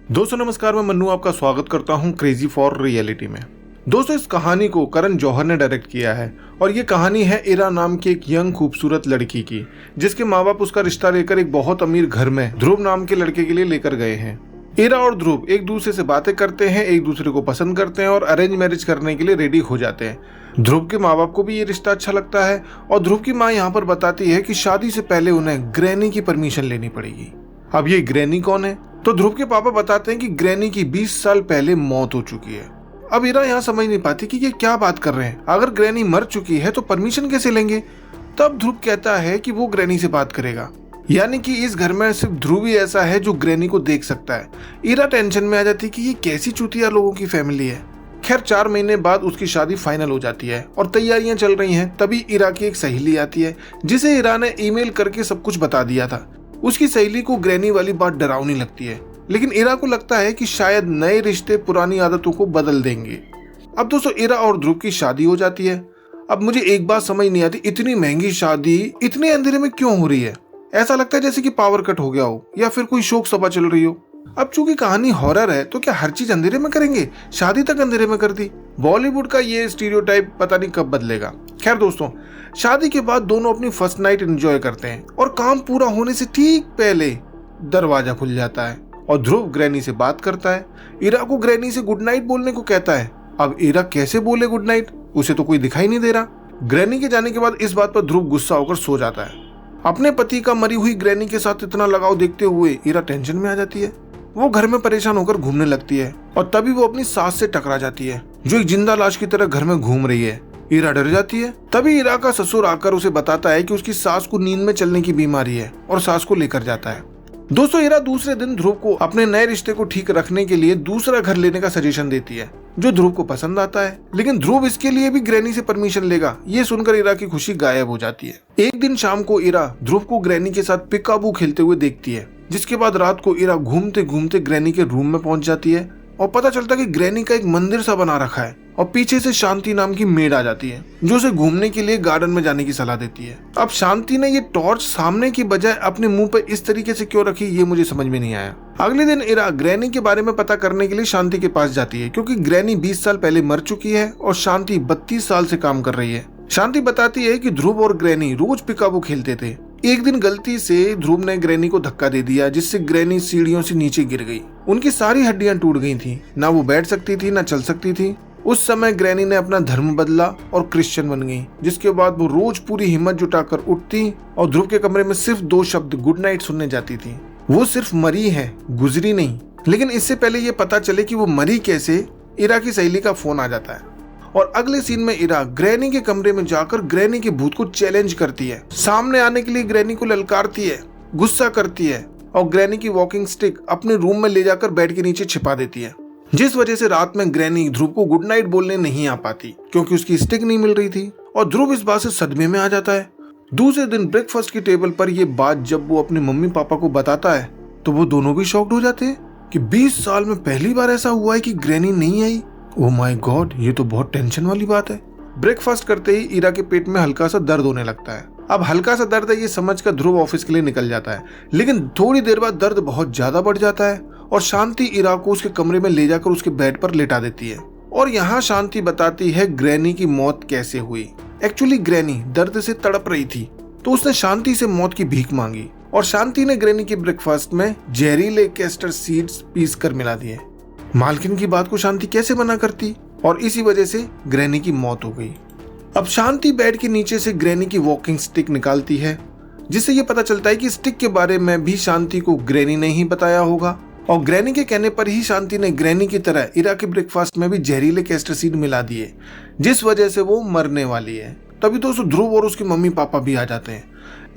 दोस्तों नमस्कार, मैं मन्नू आपका स्वागत करता हूं क्रेजी फॉर रियलिटी में। दोस्तों इस कहानी को करण जौहर ने डायरेक्ट किया है और ये कहानी है इरा नाम की एक यंग खूबसूरत लड़की की, जिसके माँ बाप उसका रिश्ता लेकर एक बहुत अमीर घर में ध्रुव नाम के लड़के के लिए लेकर गए हैं। इरा और ध्रुव एक दूसरे से बातें करते हैं, एक दूसरे को पसंद करते हैं और अरेंज मैरिज करने के लिए रेडी हो जाते हैं। ध्रुव के माँ बाप को भी ये रिश्ता अच्छा लगता है और ध्रुव की माँ यहाँ पर बताती है कि शादी से पहले उन्हें ग्रैनी की परमिशन लेनी पड़ेगी। अब ये ग्रैनी कौन है? तो ध्रुव के पापा बताते हैं कि ग्रैनी की 20 साल पहले मौत हो चुकी है। अब इरा यहाँ समझ नहीं पाती कि ये क्या बात कर रहे हैं। अगर ग्रैनी मर चुकी है तो परमिशन कैसे लेंगे? तब ध्रुव कहता है कि वो ग्रैनी से बात करेगा, यानी कि इस घर में सिर्फ ध्रुव ही ऐसा है जो ग्रैनी को देख सकता है। इरा टेंशन में आ जाती है कि ये कैसी चूतिया लोगों की फैमिली है। खैर 4 महीने बाद उसकी शादी फाइनल हो जाती है और तैयारियां चल रही हैं। तभी इरा की एक सहेली आती है जिसे इरा ने ईमेल करके सब कुछ बता दिया था। उसकी सहेली को ग्रैनी वाली बात डरावनी लगती है, लेकिन इरा को लगता है कि शायद नए रिश्ते पुरानी आदतों को बदल देंगे। अब दोस्तों इरा और ध्रुव की शादी हो जाती है। अब मुझे एक बात समझ नहीं आती, इतनी महंगी शादी इतने अंधेरे में क्यों हो रही है? ऐसा लगता है जैसे कि पावर कट हो गया हो या फिर कोई शोक सभा चल रही हो। अब चूंकि कहानी हॉरर है तो क्या हर चीज अंधेरे में करेंगे? शादी तक अंधेरे में कर दी। बॉलीवुड का ये स्टीरियोटाइप पता नहीं कब बदलेगा। खैर दोस्तों, शादी के बाद दोनों अपनी फर्स्ट नाइट एंजॉय करते हैं और काम पूरा होने से ठीक पहले दरवाजा खुल जाता है और ध्रुव ग्रैनी से बात करता है। इरा को ग्रैनी से गुड नाइट बोलने को कहता है। अब इरा कैसे बोले गुड नाइट? उसे तो कोई दिखाई नहीं दे रहा। ग्रैनी के जाने के बाद इस बात पर ध्रुव गुस्सा होकर सो जाता है। अपने पति का मरी हुई ग्रैनी के साथ इतना लगाव देखते हुए इरा टेंशन में आ जाती है। वो घर में परेशान होकर घूमने लगती है और तभी वो अपनी सास से टकरा जाती है, जो एक जिंदा लाश की तरह घर में घूम रही है। इरा डर जाती है। तभी इरा का ससुर आकर उसे बताता है कि उसकी सास को नींद में चलने की बीमारी है और सास को लेकर जाता है। दोस्तों इरा दूसरे दिन ध्रुव को अपने नए रिश्ते को ठीक रखने के लिए दूसरा घर लेने का सजेशन देती है, जो ध्रुव को पसंद आता है। लेकिन ध्रुव इसके लिए भी ग्रैनी से परमिशन लेगा। ये सुनकर इरा की खुशी गायब हो जाती है। एक दिन शाम को इरा ध्रुव को ग्रैनी के साथ पिकाबू खेलते हुए देखती है, जिसके बाद रात को इरा घूमते घूमते ग्रैनी के रूम में पहुंच जाती है और पता चलता है कि ग्रैनी का एक मंदिर सा बना रखा है और पीछे से शांति नाम की मेड आ जाती है, जो उसे घूमने के लिए गार्डन में जाने की सलाह देती है। अब शांति ने ये टॉर्च सामने की बजाय अपने मुंह पे इस तरीके से क्यों रखी, ये मुझे समझ में नहीं आया। अगले दिन इरा ग्रैनी के बारे में पता करने के लिए शांति के पास जाती है, क्योंकि ग्रैनी 20 साल पहले मर चुकी है और शांति 32 साल से काम कर रही है। शांति बताती है कि ध्रुव और ग्रैनी रोज पिकाबू खेलते थे। एक दिन गलती से ध्रुव ने ग्रैनी को धक्का दे दिया, जिससे ग्रैनी सीढ़ियों से नीचे गिर गई। उनकी सारी हड्डियां टूट गई थी। ना वो बैठ सकती थी ना चल सकती थी। उस समय ग्रैनी ने अपना धर्म बदला और क्रिश्चियन बन गई, जिसके बाद वो रोज पूरी हिम्मत जुटाकर उठती और ध्रुव के कमरे में सिर्फ 2 शब्द गुड नाइट सुनने जाती थी। वो सिर्फ मरी है, गुजरी नहीं। लेकिन इससे पहले ये पता चले कि वो मरी कैसे, इरा की सहेली का फोन आ जाता है और अगले सीन में इरा ग्रैनी के कमरे में जाकर ग्रैनी के भूत को चैलेंज करती है। सामने आने के लिए ग्रैनी को ललकारती है, गुस्सा करती है और ग्रैनी की वॉकिंग स्टिक अपने रूम में ले जाकर बेड के नीचे छिपा देती है, जिस वजह से रात में ग्रैनी ध्रुव को गुड नाइट बोलने नहीं आ पाती, क्योंकि उसकी स्टिक नहीं मिल रही थी। और ध्रुव इस बात से सदमे में आ जाता है। दूसरे दिन ब्रेकफास्ट की टेबल पर यह बात जब वो अपने मम्मी पापा को बताता है तो वो दोनों भी शॉक्ड हो जाते हैं कि 20 साल में पहली बार ऐसा हुआ है कि ग्रैनी नहीं आई। ओह माय गॉड, ये तो बहुत टेंशन वाली बात है। ब्रेकफास्ट करते ही इरा के पेट में हल्का सा दर्द होने लगता है। अब हल्का सा दर्द है ये समझकर ध्रुव ऑफिस के लिए निकल जाता है, लेकिन थोड़ी देर बाद दर्द बहुत ज्यादा बढ़ जाता है और शांति इरा को उसके कमरे में ले जाकर उसके बेड पर लेटा देती है। और यहाँ शांति बताती है ग्रैनी की मौत कैसे हुई। एक्चुअली ग्रैनी दर्द से तड़प रही थी, तो उसने शांति से मौत की भीख मांगी और शांति ने ग्रैनी के ब्रेकफास्ट में जहरीले कैस्टर सीड्स पीस कर मिला दिए। मालकिन की बात को शांति कैसे मना करती, और इसी वजह से ग्रैनी की मौत हो गई। अब शांति बेड के नीचे से ग्रैनी की वॉकिंग स्टिक निकालती है, जिससे ये पता चलता है कि स्टिक के बारे में भी शांति को ग्रैनी ने ही बताया होगा और ग्रैनी के कहने पर ही शांति ने ग्रैनी की तरह इरा के ब्रेकफास्ट में भी जहरीले कैस्टर सीड मिला दिए, जिस वजह से वो मरने वाली है। तभी तो ध्रुव और उसके मम्मी पापा भी आ जाते हैं।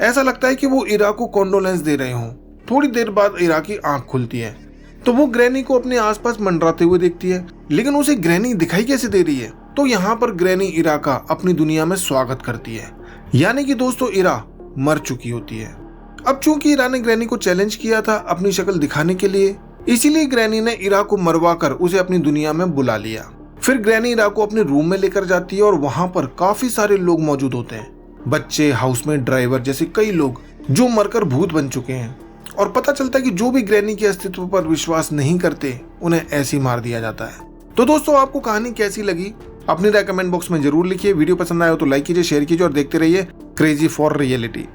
ऐसा लगता है कि वो इरा को कॉन्डोलेंस दे रहे हों। थोड़ी देर बाद इरा की आंख खुलती है तो वो ग्रैनी को अपने आसपास मंडराते हुए देखती है, लेकिन उसे ग्रैनी दिखाई कैसे दे रही है? तो यहाँ पर ग्रैनी इरा का अपनी दुनिया में स्वागत करती है, यानी कि दोस्तों इरा मर चुकी होती है। अब चूंकि इरा ने ग्रैनी को चैलेंज किया था अपनी शक्ल दिखाने के लिए, इसीलिए ग्रैनी ने इरा को मरवाकर उसे अपनी दुनिया में बुला लिया। फिर ग्रैनी इरा को अपने रूम में लेकर जाती है और वहां पर काफी सारे लोग मौजूद होते हैं, बच्चे, हाउसमेट, ड्राइवर जैसे कई लोग जो मरकर भूत बन चुके हैं। और पता चलता है कि जो भी ग्रैनी के अस्तित्व पर विश्वास नहीं करते उन्हें ऐसे ही मार दिया जाता है। तो दोस्तों, आपको कहानी कैसी लगी अपनी राय कमेंट बॉक्स में जरूर लिखिए। वीडियो पसंद आया हो तो लाइक कीजिए, शेयर कीजिए और देखते रहिए क्रेजी फॉर रियलिटी।